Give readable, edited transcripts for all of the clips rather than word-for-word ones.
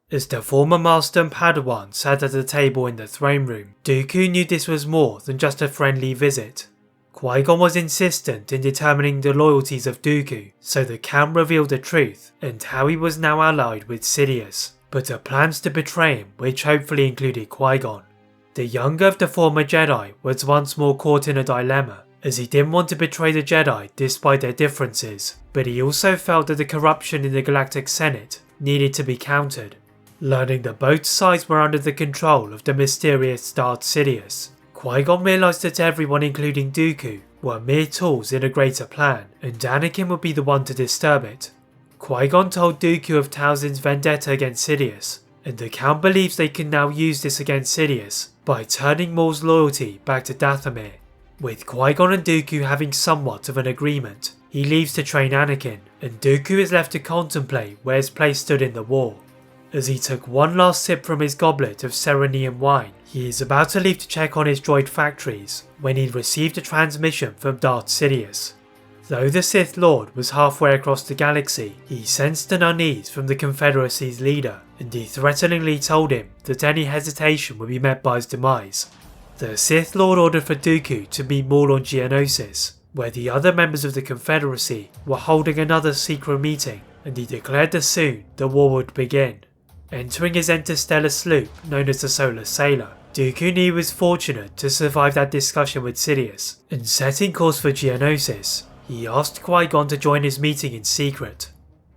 As the former Master and Padawan sat at a table in the throne room, Dooku knew this was more than just a friendly visit. Qui-Gon was insistent in determining the loyalties of Dooku, so the Count revealed the truth and how he was now allied with Sidious, but had plans to betray him, which hopefully included Qui-Gon. The younger of the former Jedi was once more caught in a dilemma, as he didn't want to betray the Jedi despite their differences, but he also felt that the corruption in the Galactic Senate needed to be countered. Learning that both sides were under the control of the mysterious Darth Sidious, Qui-Gon realised that everyone, including Dooku, were mere tools in a greater plan, and Anakin would be the one to disturb it. Qui-Gon told Dooku of Talzin's vendetta against Sidious, and the Count believes they can now use this against Sidious by turning Maul's loyalty back to Dathomir. With Qui-Gon and Dooku having somewhat of an agreement, he leaves to train Anakin, and Dooku is left to contemplate where his place stood in the war. As he took one last sip from his goblet of Serenium wine, he is about to leave to check on his droid factories when he received a transmission from Darth Sidious. Though the Sith Lord was halfway across the galaxy, he sensed an unease from the Confederacy's leader, and he threateningly told him that any hesitation would be met by his demise. The Sith Lord ordered for Dooku to meet Maul on Geonosis, where the other members of the Confederacy were holding another secret meeting, and he declared that soon the war would begin. Entering his interstellar sloop known as the Solar Sailor, Dooku knew he was fortunate to survive that discussion with Sidious, and setting course for Geonosis, he asked Qui-Gon to join his meeting in secret.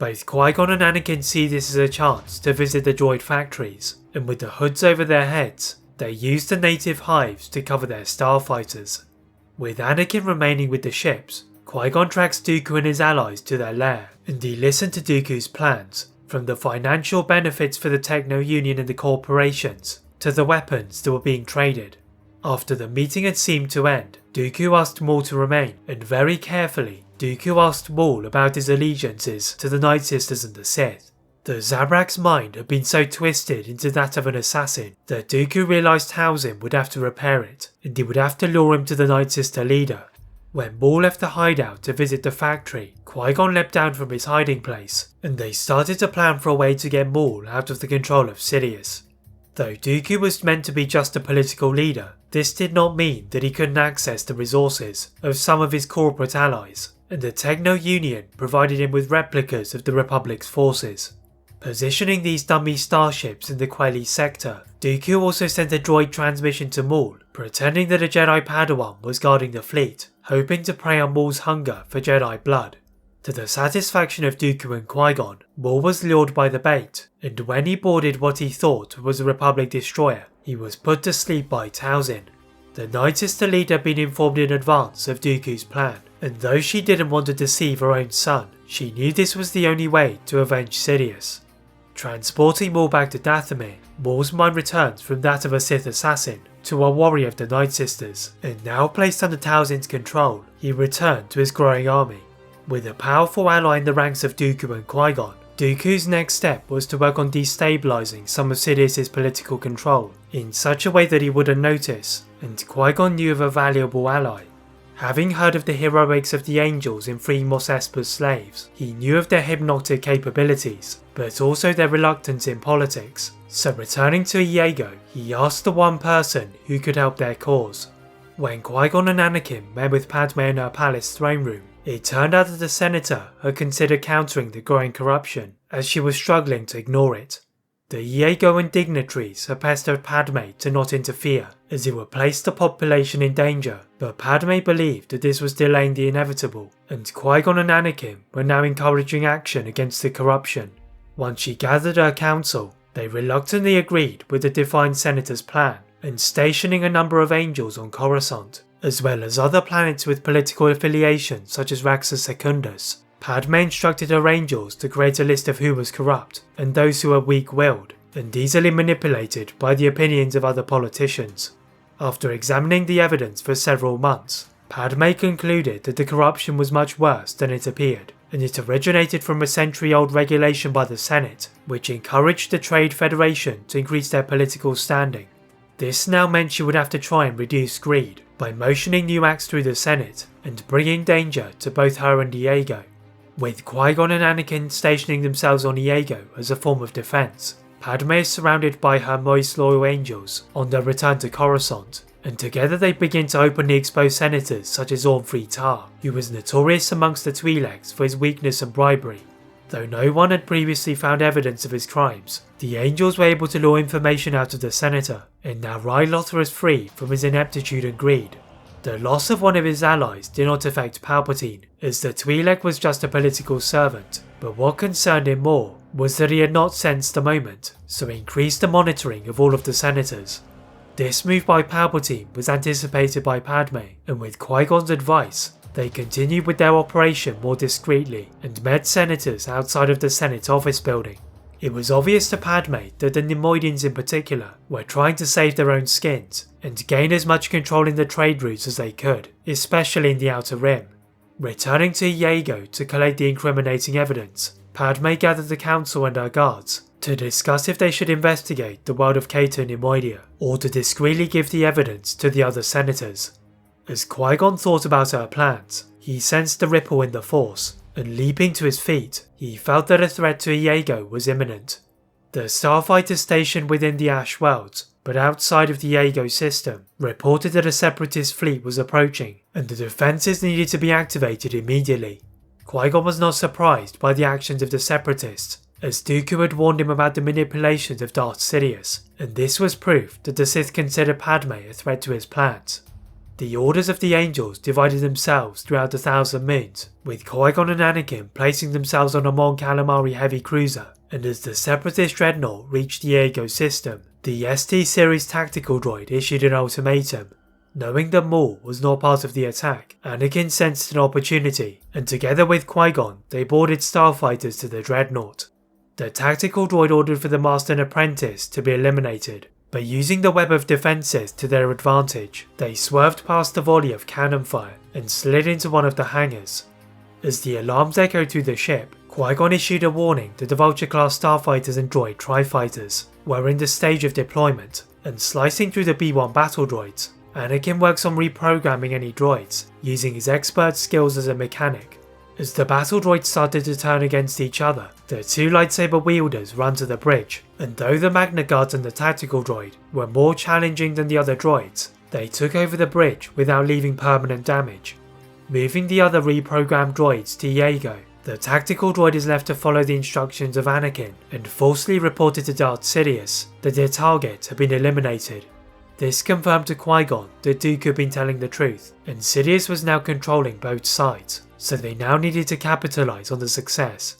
Both Qui-Gon and Anakin see this as a chance to visit the droid factories, and with the hoods over their heads, they use the native hives to cover their starfighters. With Anakin remaining with the ships, Qui-Gon tracks Dooku and his allies to their lair, and he listened to Dooku's plans, from the financial benefits for the Techno-Union and the corporations, to the weapons that were being traded. After the meeting had seemed to end, Dooku asked Maul to remain, and very carefully, Dooku asked Maul about his allegiances to the Night Sisters and the Sith. The Zabrak's mind had been so twisted into that of an assassin that Dooku realised Talzin would have to repair it, and he would have to lure him to the Night Sister leader. When Maul left the hideout to visit the factory, Qui-Gon leapt down from his hiding place, and they started to plan for a way to get Maul out of the control of Sidious. Though Dooku was meant to be just a political leader, this did not mean that he couldn't access the resources of some of his corporate allies, and the Techno-Union provided him with replicas of the Republic's forces. Positioning these dummy starships in the Quelly sector, Dooku also sent a droid transmission to Maul, pretending that a Jedi Padawan was guarding the fleet, hoping to prey on Maul's hunger for Jedi blood. To the satisfaction of Dooku and Qui-Gon, Maul was lured by the bait, and when he boarded what he thought was a Republic destroyer, he was put to sleep by Talzin. The Night Sister leader had been informed in advance of Dooku's plan, and though she didn't want to deceive her own son, she knew this was the only way to avenge Sidious. Transporting Maul back to Dathomir, Maul's mind returns from that of a Sith assassin to a warrior of the Night Sisters, and now placed under Talzin's control, he returned to his growing army. With a powerful ally in the ranks of Dooku and Qui-Gon, Dooku's next step was to work on destabilising some of Sidious's political control in such a way that he wouldn't notice, and Qui-Gon knew of a valuable ally. Having heard of the heroics of the Angels in freeing Mos Espa's slaves, he knew of their hypnotic capabilities, but also their reluctance in politics, so returning to Iago, he asked the one person who could help their cause. When Qui-Gon and Anakin met with Padme in her palace throne room, it turned out that the senator had considered countering the growing corruption, as she was struggling to ignore it. The Iagoan dignitaries had pestered Padme to not interfere, as it would place the population in danger, but Padme believed that this was delaying the inevitable, and Qui-Gon and Anakin were now encouraging action against the corruption. Once she gathered her council, they reluctantly agreed with the defined senator's plan, and stationing a number of angels on Coruscant, as well as other planets with political affiliations such as Raxus Secundus, Padme instructed her angels to create a list of who was corrupt and those who were weak-willed and easily manipulated by the opinions of other politicians. After examining the evidence for several months, Padme concluded that the corruption was much worse than it appeared, and it originated from a century-old regulation by the Senate, which encouraged the Trade Federation to increase their political standing. This now meant she would have to try and reduce greed by motioning new acts through the Senate and bringing danger to both her and Iago. With Qui-Gon and Anakin stationing themselves on Iago as a form of defense, Padme is surrounded by her most loyal angels on their return to Coruscant, and together they begin to openly expose senators such as Orm Tar, who was notorious amongst the Twi'leks for his weakness and bribery. Though no one had previously found evidence of his crimes, the angels were able to lure information out of the senator, and now Ryloth was free from his ineptitude and greed. The loss of one of his allies did not affect Palpatine, as the Twi'lek was just a political servant, but what concerned him more was that he had not sensed the moment, so he increased the monitoring of all of the senators. This move by Palpatine was anticipated by Padme, and with Qui-Gon's advice, they continued with their operation more discreetly and met senators outside of the Senate office building. It was obvious to Padme that the Neimoidians in particular were trying to save their own skins and gain as much control in the trade routes as they could, especially in the Outer Rim. Returning to Iago to collate the incriminating evidence, Padme gathered the council and her guards to discuss if they should investigate the world of Cato Neimoidia or to discreetly give the evidence to the other senators. As Qui-Gon thought about her plans, he sensed a ripple in the Force, and leaping to his feet, he felt that a threat to Iago was imminent. The starfighter stationed within the Ash Worlds, but outside of the Iago system, reported that a Separatist fleet was approaching, and the defences needed to be activated immediately. Qui-Gon was not surprised by the actions of the Separatists, as Dooku had warned him about the manipulations of Darth Sidious, and this was proof that the Sith considered Padme a threat to his plans. The orders of the angels divided themselves throughout the Thousand Moons, with Qui-Gon and Anakin placing themselves on a Mon Calamari heavy cruiser, and as the Separatist dreadnought reached the Iago system, the ST-Series tactical droid issued an ultimatum. Knowing that Maul was not part of the attack, Anakin sensed an opportunity, and together with Qui-Gon, they boarded starfighters to the dreadnought. The tactical droid ordered for the Master and Apprentice to be eliminated, but using the web of defences to their advantage, they swerved past the volley of cannon fire and slid into one of the hangars. As the alarms echoed through the ship, Qui-Gon issued a warning that the Vulture-class starfighters and droid tri-fighters were in the stage of deployment, and slicing through the B-1 battle droids, Anakin works on reprogramming any droids, using his expert skills as a mechanic. As the battle droids started to turn against each other, the two lightsaber wielders ran to the bridge, and though the Magna Guards and the tactical droid were more challenging than the other droids, they took over the bridge without leaving permanent damage. Moving the other reprogrammed droids to Iago, the tactical droid is left to follow the instructions of Anakin and falsely reported to Darth Sidious that their target had been eliminated. This confirmed to Qui-Gon that Dooku had been telling the truth, and Sidious was now controlling both sides, so they now needed to capitalise on the success.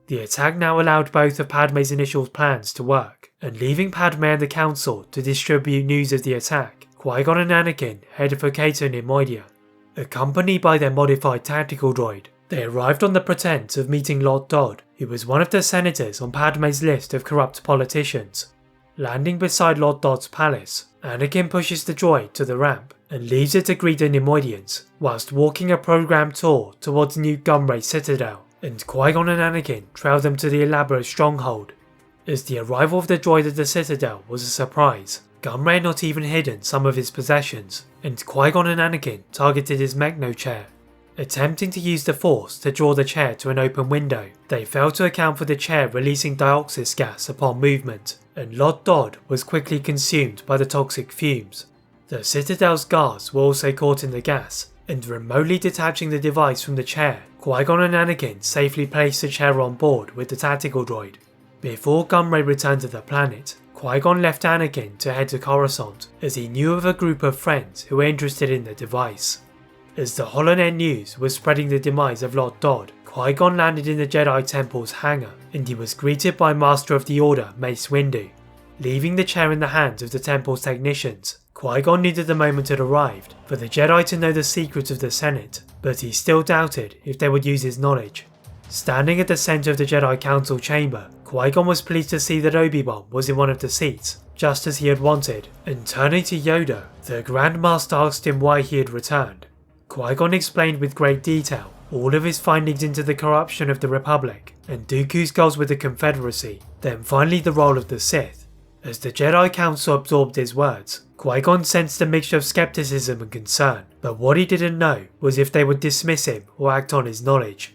The attack now allowed both of Padme's initial plans to work, and leaving Padme and the Council to distribute news of the attack, Qui-Gon and Anakin headed for Cato Neimoidia. Accompanied by their modified tactical droid, they arrived on the pretense of meeting Lord Dodd, who was one of the senators on Padme's list of corrupt politicians. Landing beside Lord Dodd's palace, Anakin pushes the droid to the ramp and leaves it to greet the Neimoidians, whilst walking a programmed tour towards New Gunray Citadel, and Qui-Gon and Anakin trail them to the elaborate stronghold. As the arrival of the droid at the Citadel was a surprise, Gunray had not even hidden some of his possessions, and Qui-Gon and Anakin targeted his Mechno chair. Attempting to use the Force to draw the chair to an open window, they failed to account for the chair releasing dioxis gas upon movement, and Lord Dodd was quickly consumed by the toxic fumes. The Citadel's guards were also caught in the gas, and remotely detaching the device from the chair, Qui-Gon and Anakin safely placed the chair on board with the tactical droid. Before Gunray returned to the planet, Qui-Gon left Anakin to head to Coruscant, as he knew of a group of friends who were interested in the device. As the HoloNet news was spreading the demise of Lord Dodd, Qui-Gon landed in the Jedi Temple's hangar, and he was greeted by Master of the Order Mace Windu. Leaving the chair in the hands of the Temple's technicians, Qui-Gon knew that the moment had arrived for the Jedi to know the secrets of the Senate, but he still doubted if they would use his knowledge. Standing at the centre of the Jedi Council chamber, Qui-Gon was pleased to see that Obi-Wan was in one of the seats, just as he had wanted, and turning to Yoda, the Grand Master asked him why he had returned. Qui-Gon explained with great detail all of his findings into the corruption of the Republic, and Dooku's goals with the Confederacy, then finally the role of the Sith. As the Jedi Council absorbed his words, Qui-Gon sensed a mixture of skepticism and concern, but what he didn't know was if they would dismiss him or act on his knowledge.